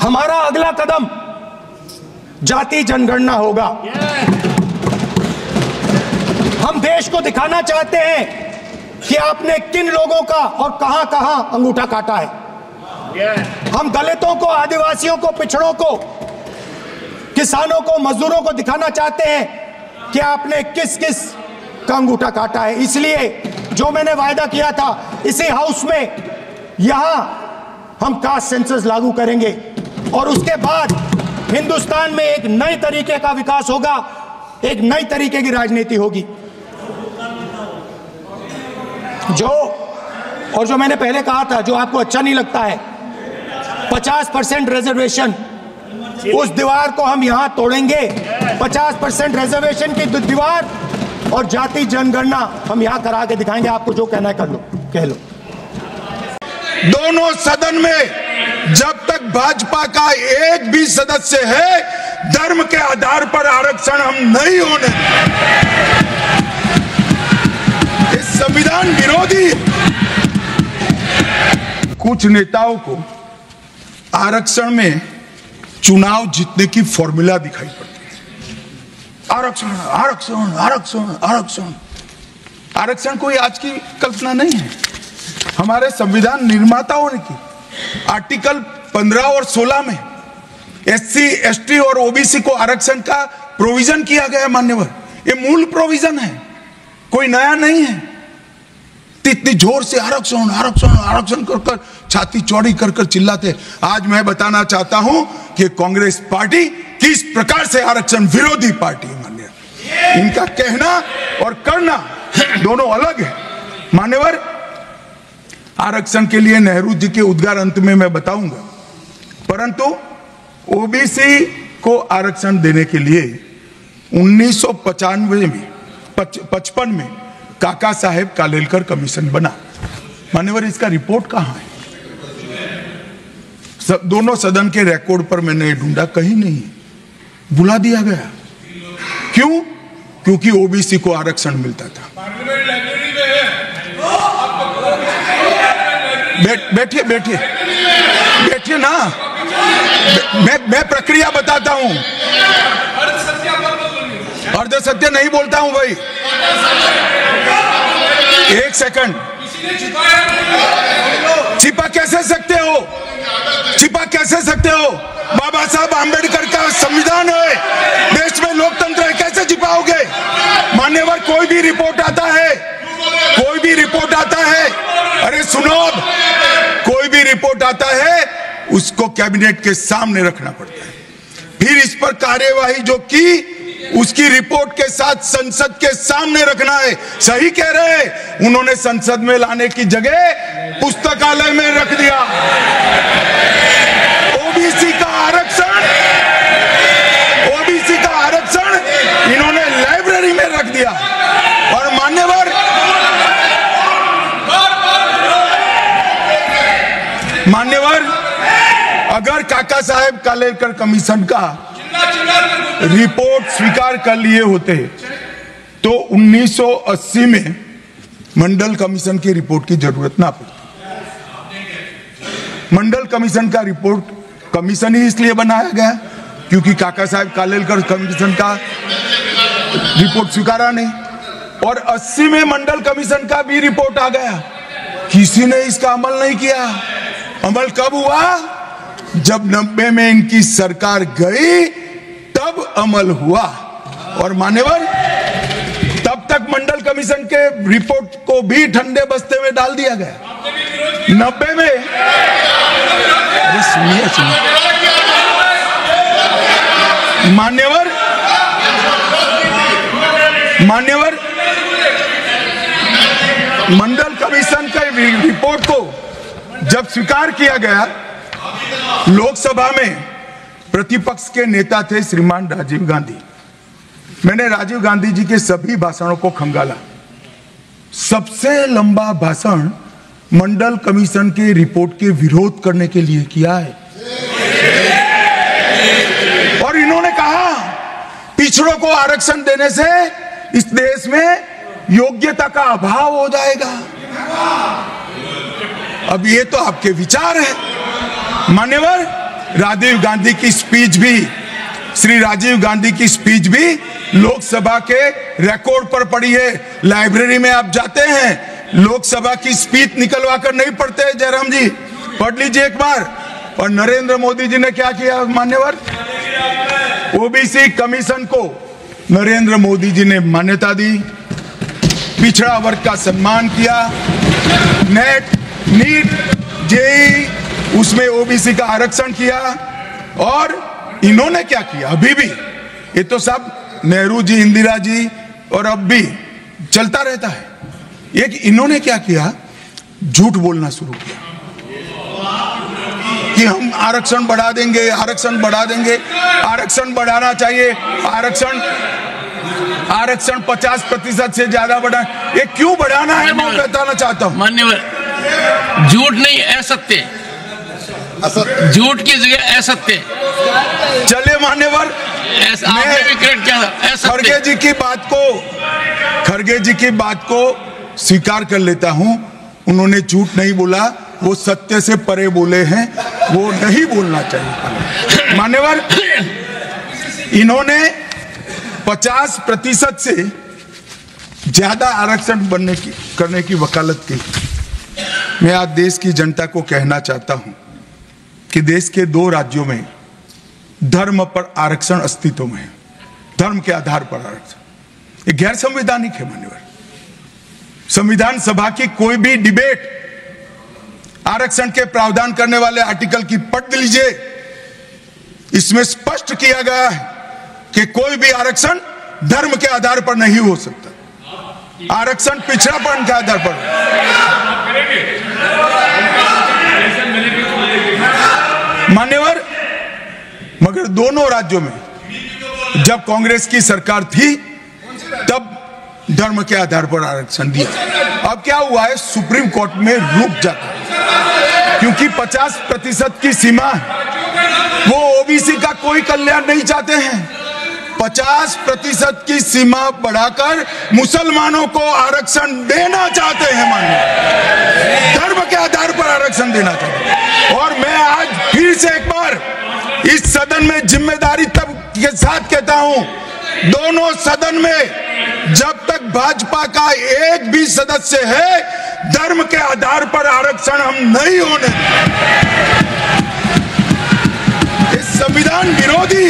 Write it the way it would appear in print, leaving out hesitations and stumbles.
हमारा अगला कदम जाति जनगणना होगा। हम देश को दिखाना चाहते हैं कि आपने किन लोगों का और कहां कहां अंगूठा काटा है। हम दलितों को, आदिवासियों को, पिछड़ों को, किसानों को, मजदूरों को दिखाना चाहते हैं कि आपने किस किस का अंगूठा काटा है। इसलिए जो मैंने वायदा किया था, इसी हाउस में यहां हम कास्ट सेंसस लागू करेंगे और उसके बाद हिंदुस्तान में एक नए तरीके का विकास होगा, एक नई तरीके की राजनीति होगी। जो मैंने पहले कहा था, जो आपको अच्छा नहीं लगता है, 50% रिजर्वेशन, उस दीवार को हम यहां तोड़ेंगे। 50% रिजर्वेशन की दीवार और जाति जनगणना हम यहां करा के दिखाएंगे। आपको जो कहना है कर लो, कह लो। दोनों सदन में जब तक भाजपा का एक भी सदस्य है, धर्म के आधार पर आरक्षण हम नहीं होने देंगे। इस संविधान विरोधी कुछ नेताओं को आरक्षण में चुनाव जीतने की फॉर्मूला दिखाई पड़ती है। आरक्षण आरक्षण आरक्षण आरक्षण आरक्षण कोई आज की कल्पना नहीं है। हमारे संविधान निर्माताओं ने की आर्टिकल 15 और 16 में SC, ST और OBC को आरक्षण का प्रोविजन किया गया है। मान्यवर, ये मूल प्रोविजन है, कोई नया नहीं है। इतनी जोर से आरक्षण आरक्षण आरक्षण कर कर छाती चौड़ी कर कर चिल्लाते। आज मैं बताना चाहता हूं कि कांग्रेस पार्टी किस प्रकार से आरक्षण विरोधी पार्टी है। मान्यवर, इनका कहना और करना दोनों अलग है। मान्यवर, आरक्षण के लिए नेहरू जी के उद्गार अंत में मैं बताऊंगा, परंतु OBC को आरक्षण देने के लिए 1955 में काका साहेब कालेलकर कमीशन बना। मान्यवर, इसका रिपोर्ट कहां है? दोनों सदन के रिकॉर्ड पर मैंने ढूंढा, कहीं नहीं, बुला दिया गया। क्यों? क्योंकि OBC को आरक्षण मिलता था। बैठिए बैठिए बैठिए ना, मैं प्रक्रिया बताता हूं। अर्ध सत्य नहीं बोलता हूं भाई। एक सेकंड, छिपा कैसे सकते हो? छिपा कैसे सकते हो? बाबा साहब आंबेडकर का संविधान है, देश में लोकतंत्र है, कैसे छिपाओगे? मान्यवर, कोई भी रिपोर्ट आता है, कोई भी रिपोर्ट आता है, अरे सुनो, कोई भी रिपोर्ट आता है उसको कैबिनेट के सामने रखना पड़ता है। फिर इस पर कार्यवाही जो की, उसकी रिपोर्ट के साथ संसद के सामने रखना है। सही कह रहे हैं, उन्होंने संसद में लाने की जगह पुस्तकालय में रख दिया। OBC का आरक्षण इन्होंने लाइब्रेरी में रख दिया। और मान्यवर, अगर काका साहेब कालेलकर कमीशन का रिपोर्ट स्वीकार कर लिए होते तो 1980 में मंडल कमीशन की रिपोर्ट की जरूरत ना पड़ती। मंडल कमीशन का रिपोर्ट कमीशन ही इसलिए बनाया गया क्योंकि काका साहेब कालेलकर कमीशन का रिपोर्ट स्वीकारा नहीं, और 80 में मंडल कमीशन का भी रिपोर्ट आ गया, किसी ने इसका अमल नहीं किया। अमल कब हुआ? जब 90 में इनकी सरकार गई, तब अमल हुआ। और मान्यवर, तब तक मंडल कमीशन के रिपोर्ट को भी ठंडे बस्ते में डाल दिया गया। 90 में, अरे सुनिए मान्यवर, मंडल कमीशन के रिपोर्ट को जब स्वीकार किया गया, लोकसभा में प्रतिपक्ष के नेता थे श्रीमान राजीव गांधी। मैंने राजीव गांधी जी के सभी भाषणों को खंगाला। सबसे लंबा भाषण मंडल कमीशन के रिपोर्ट के विरोध करने के लिए किया है। और इन्होंने कहा, पिछड़ों को आरक्षण देने से इस देश में योग्यता का अभाव हो जाएगा। अब ये तो आपके विचार है। मान्यवर, राजीव गांधी की स्पीच भी, श्री राजीव गांधी की स्पीच भी लोकसभा के रिकॉर्ड पर पड़ी है। लाइब्रेरी में आप जाते हैं, लोकसभा की स्पीच निकलवा कर नहीं पढ़ते। जयराम जी पढ़ लीजिए एक बार। और नरेंद्र मोदी जी ने क्या किया मान्यवर? ओबीसी कमीशन को नरेंद्र मोदी जी ने मान्यता दी, पिछड़ा वर्ग का सम्मान किया, नेट, नीट, जेई उसमें ओबीसी का आरक्षण किया। और इन्होंने क्या किया? अभी भी ये तो सब नेहरू जी, इंदिरा जी और अब भी चलता रहता है। एक इन्होंने क्या किया? झूठ बोलना शुरू किया कि हम आरक्षण बढ़ा देंगे, आरक्षण बढ़ा देंगे। आरक्षण बढ़ाना चाहिए, आरक्षण 50% से ज्यादा बढ़ा। ये क्यों बढ़ाना है मैं बताना चाहता हूं। मान्यवर, झूठ नहीं, असत्य, झूठ की जगह असत्य। चले मान्यवर, आपने भी करेक्ट किया था, खड़गे जी की बात को स्वीकार कर लेता हूं। उन्होंने झूठ नहीं बोला, वो सत्य से परे बोले हैं, वो नहीं बोलना चाहिए। मान्यवर, इन्होंने 50% से ज्यादा आरक्षण करने की वकालत की। मैं आज देश की जनता को कहना चाहता हूं कि देश के 2 राज्यों में धर्म पर आरक्षण अस्तित्व में है। धर्म के आधार पर आरक्षण ये गैर संवैधानिक है मान्यवर। संविधान सभा की कोई भी डिबेट आरक्षण के प्रावधान करने वाले आर्टिकल की पढ़ लीजिए, इसमें स्पष्ट किया गया है कि कोई भी आरक्षण धर्म के आधार पर नहीं हो सकता। आरक्षण पिछड़ापन के आधार पर। मान्यवर, मगर दोनों राज्यों में जब कांग्रेस की सरकार थी तब धर्म के आधार पर आरक्षण दिया। अब क्या हुआ है? सुप्रीम कोर्ट में रुक जाता है क्योंकि 50% की सीमा है। वो ओबीसी का कोई कल्याण नहीं चाहते हैं। 50% की सीमा बढ़ाकर मुसलमानों को आरक्षण देना चाहते हैं। मान्य धर्म के आधार पर आरक्षण देना चाहते हैं। और मैं आज फिर से एक बार इस सदन में जिम्मेदारी तब के साथ कहता हूं, दोनों सदन में जब तक भाजपा का एक भी सदस्य है, धर्म के आधार पर आरक्षण हम नहीं होने। इस संविधान विरोधी